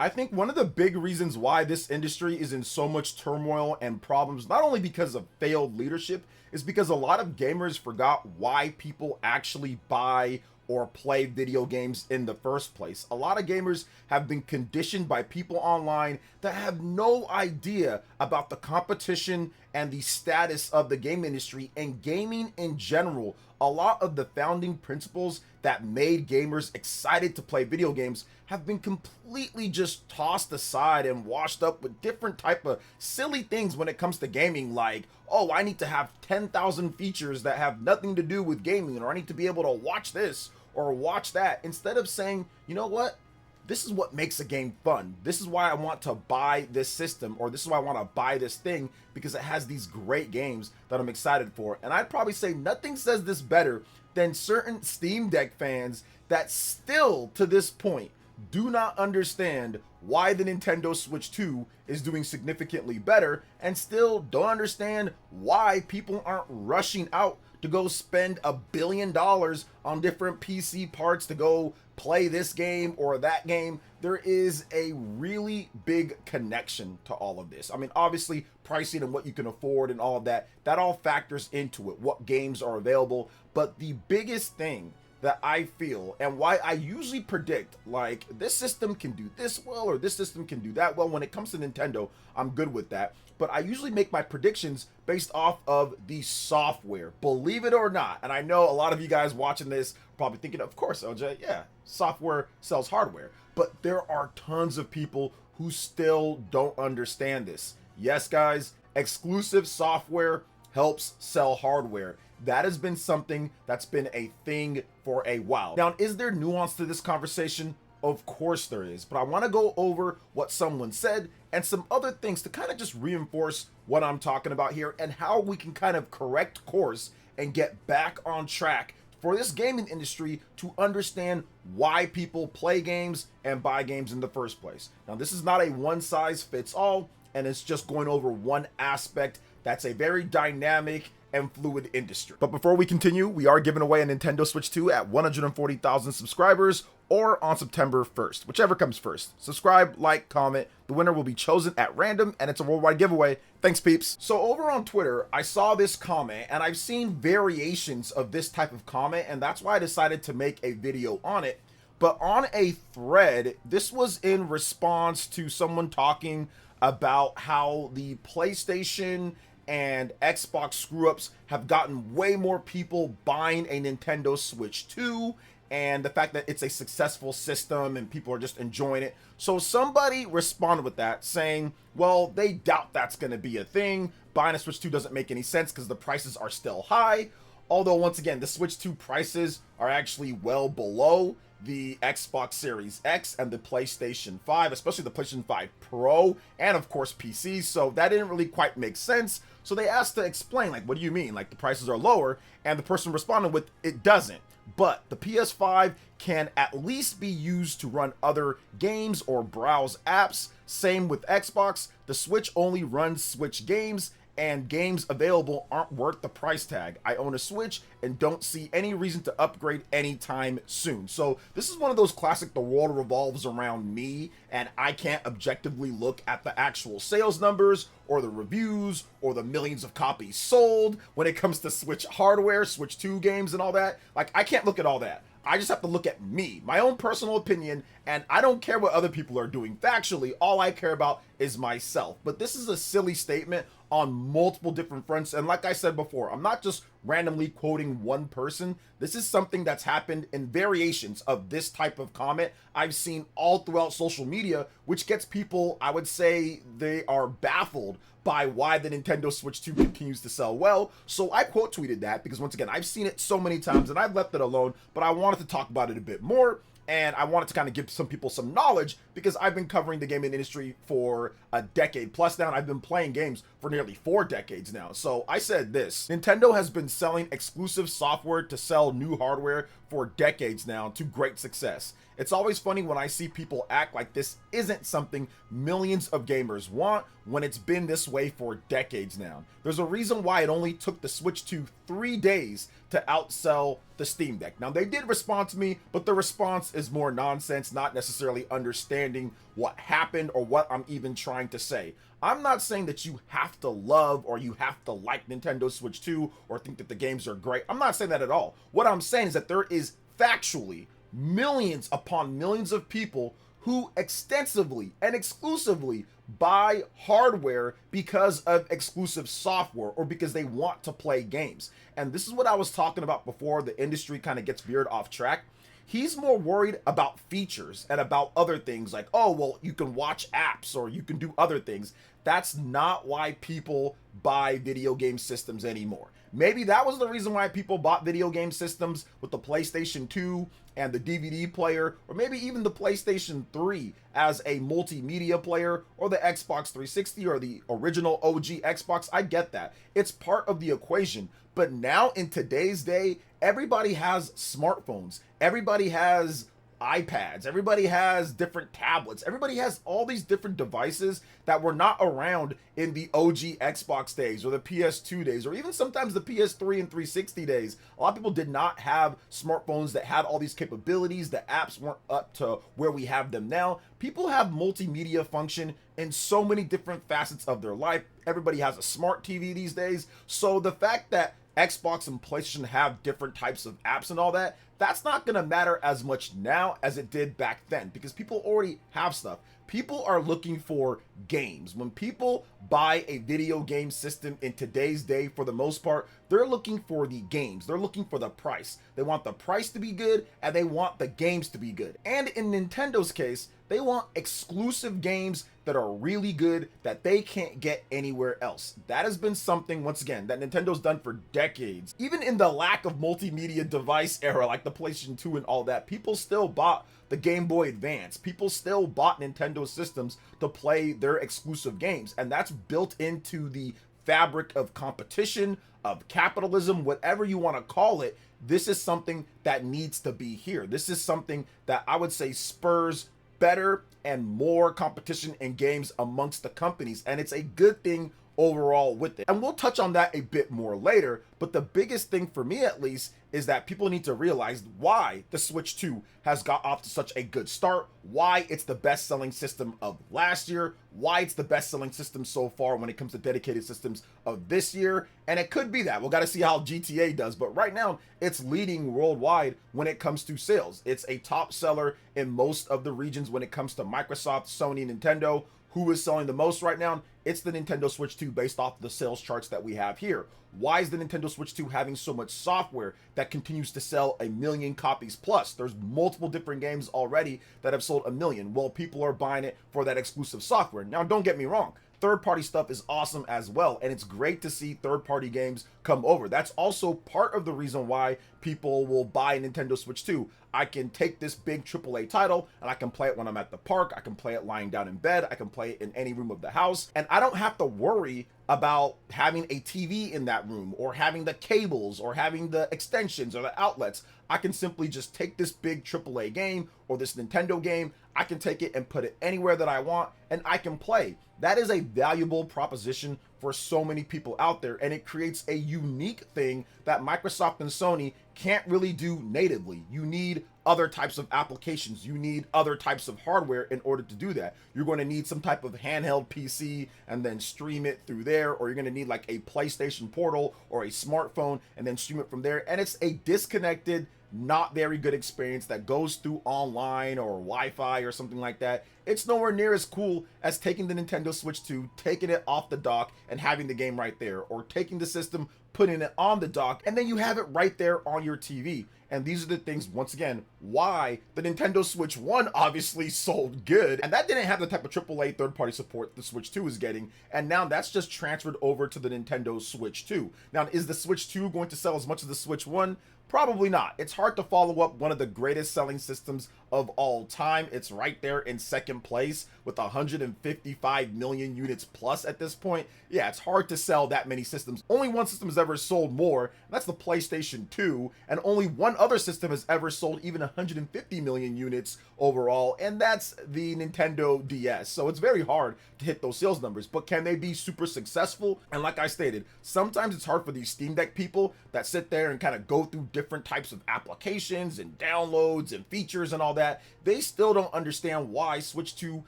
I think one of the big reasons why this industry is in so much turmoil and problems, not only because of failed leadership, is because a lot of gamers forgot why people actually buy or play video games in the first place. A lot of gamers have been conditioned by people online that have no idea about the competition and the status of the game industry and gaming in general. A lot of the founding principles that made gamers excited to play video games have been completely just tossed aside and washed up with different type of silly things when it comes to gaming, like, oh, I need to have 10,000 features that have nothing to do with gaming, or I need to be able to watch this or watch that, instead of saying, you know what, this is what makes a game fun. This is why I want to buy this system, or this is why I want to buy this thing, because it has these great games that I'm excited for. And I'd probably say nothing says this better than certain Steam Deck fans that still to this point do not understand why the Nintendo Switch 2 is doing significantly better, and still don't understand why people aren't rushing out to go spend $1 billion on different PC parts to go play this game or that game. There is a really big connection to all of this. I mean, obviously pricing and what you can afford and all of that, that all factors into it, what games are available. But the biggest thing that I feel, and why I usually predict, like, this system can do this well or this system can do that well, when it comes to Nintendo, I'm good with that. But I usually make my predictions based off of the software, believe it or not. And I know a lot of you guys watching this probably thinking, of course, LJ, yeah, software sells hardware. But there are tons of people who still don't understand this. Yes, guys, exclusive software helps sell hardware. That has been something that's been a thing for a while. Now, is there nuance to this conversation? Of course there is, but I want to go over what someone said and some other things to kind of just reinforce what I'm talking about here, and how we can kind of correct course and get back on track for this gaming industry to understand why people play games and buy games in the first place. Now, this is not a one size fits all, and it's just going over one aspect that's a very dynamic and fluid industry. But before we continue, we are giving away a Nintendo Switch 2 at 140,000 subscribers, or on September 1st, whichever comes first. Subscribe, like, comment. The winner will be chosen at random, and it's a worldwide giveaway. Thanks, peeps. So over on Twitter, I saw this comment, and I've seen variations of this type of comment, and that's why I decided to make a video on it. But on a thread, this was in response to someone talking about how the PlayStation and Xbox screw-ups have gotten way more people buying a Nintendo Switch 2, and the fact that it's a successful system and people are just enjoying it. So somebody responded with that, saying, well, they doubt that's going to be a thing. Buying a Switch 2 doesn't make any sense because the prices are still high. Although, once again, the Switch 2 prices are actually well below the Xbox Series X and the PlayStation 5, especially the PlayStation 5 Pro, and of course PCs, so that didn't really quite make sense. So they asked to explain, like, what do you mean? Like, the prices are lower? And the person responded with, it doesn't. But the PS5 can at least be used to run other games or browse apps. Same with Xbox. The Switch only runs Switch games, and games available aren't worth the price tag. I own a Switch and don't see any reason to upgrade anytime soon. So this is one of those classic, the world revolves around me, and I can't objectively look at the actual sales numbers or the reviews or the millions of copies sold when it comes to Switch hardware, Switch 2 games and all that. Like, I can't look at all that. I just have to look at me, my own personal opinion, and I don't care what other people are doing factually. All I care about is myself. But this is a silly statement on multiple different fronts, and like I said before, I'm not just randomly quoting one person. This is something that's happened in variations of this type of comment I've seen all throughout social media, which gets people, I would say, they are baffled by why the Nintendo Switch 2 continues to sell well. So I quote tweeted that because, once again, I've seen it so many times and I've left it alone, but I wanted to talk about it a bit more. And I wanted to kind of give some people some knowledge, because I've been covering the gaming industry for a decade plus now, and I've been playing games for nearly 4 decades now. So I said this: Nintendo has been selling exclusive software to sell new hardware for decades now to great success. It's always funny when I see people act like this isn't something millions of gamers want when it's been this way for decades now. There's a reason why it only took the Switch 2 3 days to outsell the Steam Deck. Now, they did respond to me, but the response is more nonsense, not necessarily understanding what happened or what I'm even trying to say. I'm not saying that you have to love or you have to like Nintendo Switch 2 or think that the games are great. I'm not saying that at all. What I'm saying is that there is factually millions upon millions of people who extensively and exclusively buy hardware because of exclusive software or because they want to play games. And this is what I was talking about before the industry kind of gets veered off track. He's more worried about features and about other things like, oh, well, you can watch apps or you can do other things. That's not why people buy video game systems anymore. Maybe that was the reason why people bought video game systems with the PlayStation 2 and the DVD player, or maybe even the PlayStation 3 as a multimedia player, or the Xbox 360 or the original OG Xbox. I get that. It's part of the equation. But now in today's day, everybody has smartphones. Everybody has iPads, everybody has different tablets, everybody has all these different devices that were not around in the OG Xbox days or the PS2 days or even sometimes the PS3 and 360 days. A lot of people did not have smartphones that had all these capabilities. The apps weren't up to where we have them now. People have multimedia function in so many different facets of their life. Everybody has a smart TV these days. So the fact that Xbox and PlayStation have different types of apps and all that, that's not going to matter as much now as it did back then because people already have stuff. People are looking for games. When people buy a video game system in today's day, for the most part, they're looking for the games. They're looking for the price. They want the price to be good and they want the games to be good. And in Nintendo's case, they want exclusive games that are really good that they can't get anywhere else. That has been something, once again, that Nintendo's done for decades. Even in the lack of multimedia device era, like the PlayStation 2 and all that, people still bought the Game Boy Advance. People still bought Nintendo systems to play their exclusive games. And that's built into the fabric of competition, of capitalism, whatever you want to call it. This is something that needs to be here. This is something that I would say spurs better and more competition in games amongst the companies, and it's a good thing overall with it. And we'll touch on that a bit more later, but the biggest thing for me at least is that people need to realize why the Switch 2 has got off to such a good start, why it's the best-selling system of last year, why it's the best-selling system so far when it comes to dedicated systems of this year, and it could be that. We'll got to see how GTA does, but right now, it's leading worldwide when it comes to sales. It's a top seller in most of the regions when it comes to Microsoft, Sony, Nintendo. Who is selling the most right now? It's the Nintendo Switch 2 based off the sales charts that we have here. Why is the Nintendo Switch 2 having so much software that continues to sell 1 million copies plus? There's multiple different games already that have sold 1 million. Well, people are buying it for that exclusive software. Now, don't get me wrong. Third-party stuff is awesome as well, and it's great to see third-party games come over. That's also part of the reason why people will buy a Nintendo Switch 2. I can take this big AAA title, and I can play it when I'm at the park, I can play it lying down in bed, I can play it in any room of the house, and I don't have to worry about having a TV in that room, or having the cables, or having the extensions, or the outlets. I can simply just take this big AAA game, or this Nintendo game, I can take it and put it anywhere that I want, and I can play. That is a valuable proposition for so many people out there, and it creates a unique thing that Microsoft and Sony can't really do natively. You need other types of applications. You need other types of hardware in order to do that. You're going to need some type of handheld PC and then stream it through there, or you're going to need like a PlayStation Portal or a smartphone and then stream it from there. And it's a disconnected, not very good experience that goes through online or Wi-Fi or something like that. It's nowhere near as cool as taking the Nintendo Switch 2, taking it off the dock and having the game right there, or taking the system, putting it on the dock, and then you have it right there on your TV. And these are the things, once again, why the Nintendo Switch 1 obviously sold good, and that didn't have the type of AAA third-party support the Switch 2 is getting, and now that's just transferred over to the Nintendo Switch 2. Now, is the Switch 2 going to sell as much as the Switch 1? Probably not. It's hard to follow up one of the greatest selling systems of all time. It's right there in second place with 155 million units plus at this point. Yeah, it's hard to sell that many systems. Only one system has ever sold more, and that's the PlayStation 2, and only one other system has ever sold even 150 million units overall, and that's the Nintendo DS. So it's very hard to hit those sales numbers, but can they be super successful? And like I stated, sometimes it's hard for these Steam Deck people that sit there and kind of go through different types of applications and downloads and features and all that. They still don't understand why Switch 2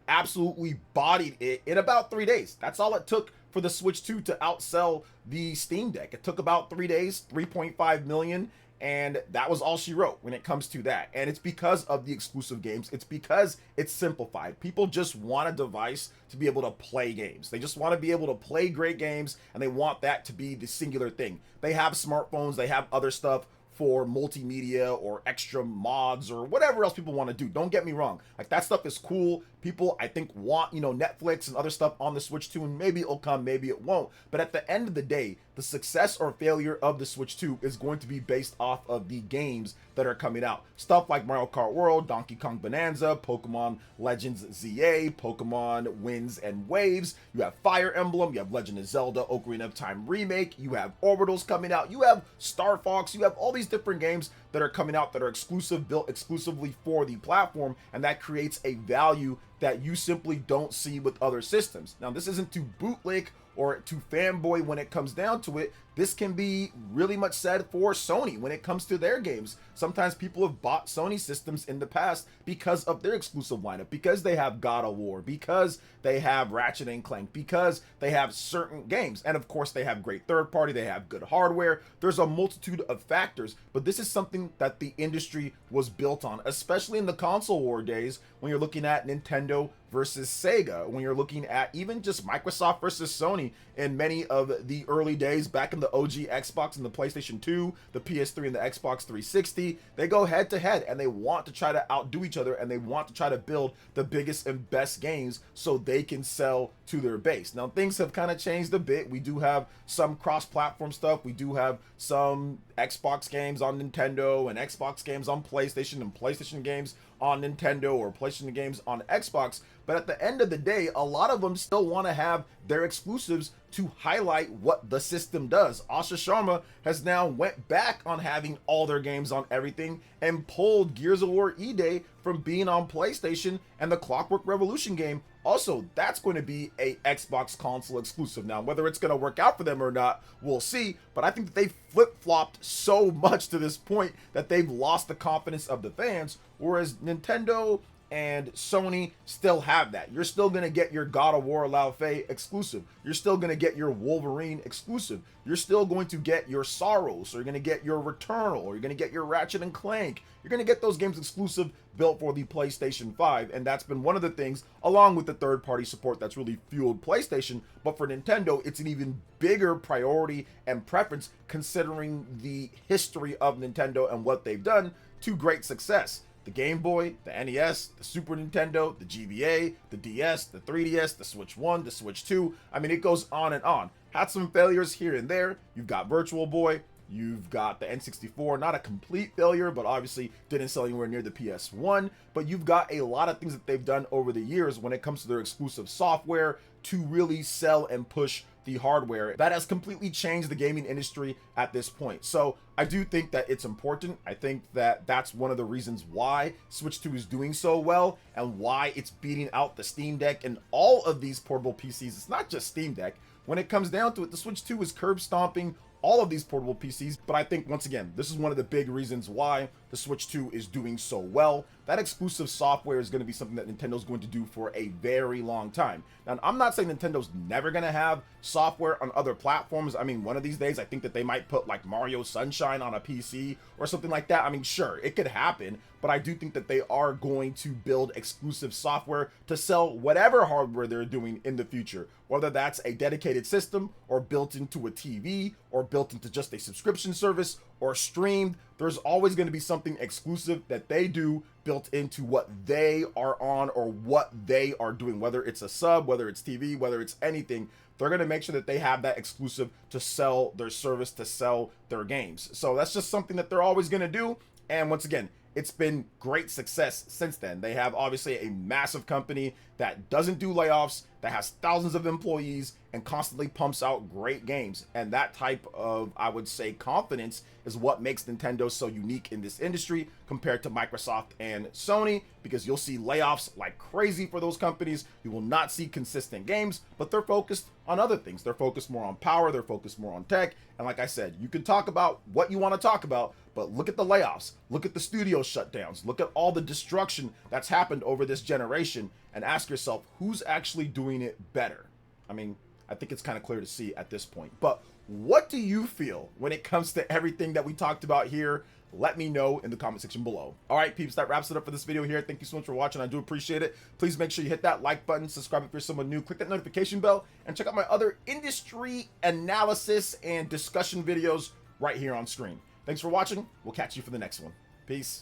absolutely bodied it in about 3 days. That's all it took for the Switch 2 to outsell the Steam Deck. It took about 3 days, 3.5 million, and that was all she wrote when it comes to that. And it's because of the exclusive games. It's because it's simplified. People just want a device to be able to play games. They just want to be able to play great games, and they want that to be the singular thing. They have smartphones, they have other stuff for multimedia or extra mods or whatever else people want to do. Don't get me wrong. Like, that stuff is cool. People, I think, want, Netflix and other stuff on the Switch 2, and maybe it'll come, maybe it won't. But at the end of the day, the success or failure of the Switch 2 is going to be based off of the games that are coming out. Stuff like Mario Kart World, Donkey Kong Bonanza, Pokemon Legends ZA, Pokemon Winds and Waves. You have Fire Emblem, you have Legend of Zelda Ocarina of Time Remake, you have Orbitals coming out, you have Star Fox, you have all these different games that are coming out that are exclusive, built exclusively for the platform, and that creates a value that you simply don't see with other systems. Now, this isn't to bootlick or to fanboy when it comes down to it. This can be really much said for Sony when it comes to their games. Sometimes people have bought Sony systems in the past because of their exclusive lineup, because they have God of War, because they have Ratchet and Clank, because they have certain games. And of course, they have great third party, they have good hardware. There's a multitude of factors, but this is something that the industry was built on, especially in the console war days when you're looking at Nintendo versus Sega, when you're looking at even just Microsoft versus Sony in many of the early days back in the OG Xbox and the PlayStation 2, the PS3 and the Xbox 360. They go head to head and they want to try to outdo each other, and they want to try to build the biggest and best games so they can sell to their base. Now, things have kind of changed a bit. We do have some cross-platform stuff. We do have some Xbox games on Nintendo and Xbox games on PlayStation and PlayStation games on Nintendo or PlayStation games on Xbox. But at the end of the day, a lot of them still want to have their exclusives to highlight what the system does. Asha Sharma has now went back on having all their games on everything and pulled Gears of War E-Day from being on PlayStation, and the Clockwork Revolution game also, that's going to be a Xbox console exclusive. Now, whether it's going to work out for them or not, we'll see. But I think that they've flip-flopped so much to this point that they've lost the confidence of the fans, whereas Nintendo and Sony still have that. You're still going to get your God of War Lao Fei exclusive. You're still going to get your Wolverine exclusive. You're still going to get your Sorrows, or you're going to get your Returnal, or you're going to get your Ratchet and Clank. You're going to get those games exclusive built for the PlayStation 5, and that's been one of the things, along with the third-party support, that's really fueled PlayStation. But for Nintendo, it's an even bigger priority and preference considering the history of Nintendo and what they've done to great success. The Game Boy, the NES, the Super Nintendo, the GBA, the DS, the 3DS, the Switch 1, the Switch 2. I mean, it goes on and on. Had some failures here and there. You've got Virtual Boy. You've got the N64, not a complete failure, but obviously didn't sell anywhere near the PS1. But you've got a lot of things that they've done over the years when it comes to their exclusive software to really sell and push the hardware. That has completely changed the gaming industry at this point. So I do think that it's important. I think that that's one of the reasons why Switch 2 is doing so well and why it's beating out the Steam Deck and all of these portable PCs. It's not just Steam Deck. When it comes down to it, the Switch 2 is curb stomping all of these portable PCs. But I think, once again, this is one of the big reasons why the Switch 2 is doing so well. That exclusive software is going to be something that Nintendo's going to do for a very long time. Now, I'm not saying Nintendo's never going to have software on other platforms. I mean, one of these days, I think that they might put like Mario Sunshine on a PC or something like that. I mean, sure, it could happen, but I do think that they are going to build exclusive software to sell whatever hardware they're doing in the future, whether that's a dedicated system or built into a TV or built into just a subscription service or streamed. There's always going to be something exclusive that they do built into what they are on or what they are doing, whether it's a sub, whether it's TV, whether it's anything. They're going to make sure that they have that exclusive to sell their service, to sell their games. So that's just something that they're always going to do. And once again, it's been great success since then. They have obviously a massive company that doesn't do layoffs, that has thousands of employees, and constantly pumps out great games. And that type of, I would say, confidence is what makes Nintendo so unique in this industry compared to Microsoft and Sony, because you'll see layoffs like crazy for those companies. You will not see consistent games, but they're focused on other things. They're focused more on power, they're focused more on tech. And like I said, you can talk about what you want to talk about, but look at the layoffs, look at the studio shutdowns, look at all the destruction that's happened over this generation, and ask yourself, who's actually doing it better? I mean, I think it's kind of clear to see at this point. But what do you feel when it comes to everything that we talked about here? Let me know in the comment section below. All right, peeps, that wraps it up for this video here. Thank you so much for watching. I do appreciate it. Please make sure you hit that like button, subscribe if you're someone new, click that notification bell, and check out my other industry analysis and discussion videos right here on screen. Thanks for watching. We'll catch you for the next one. Peace.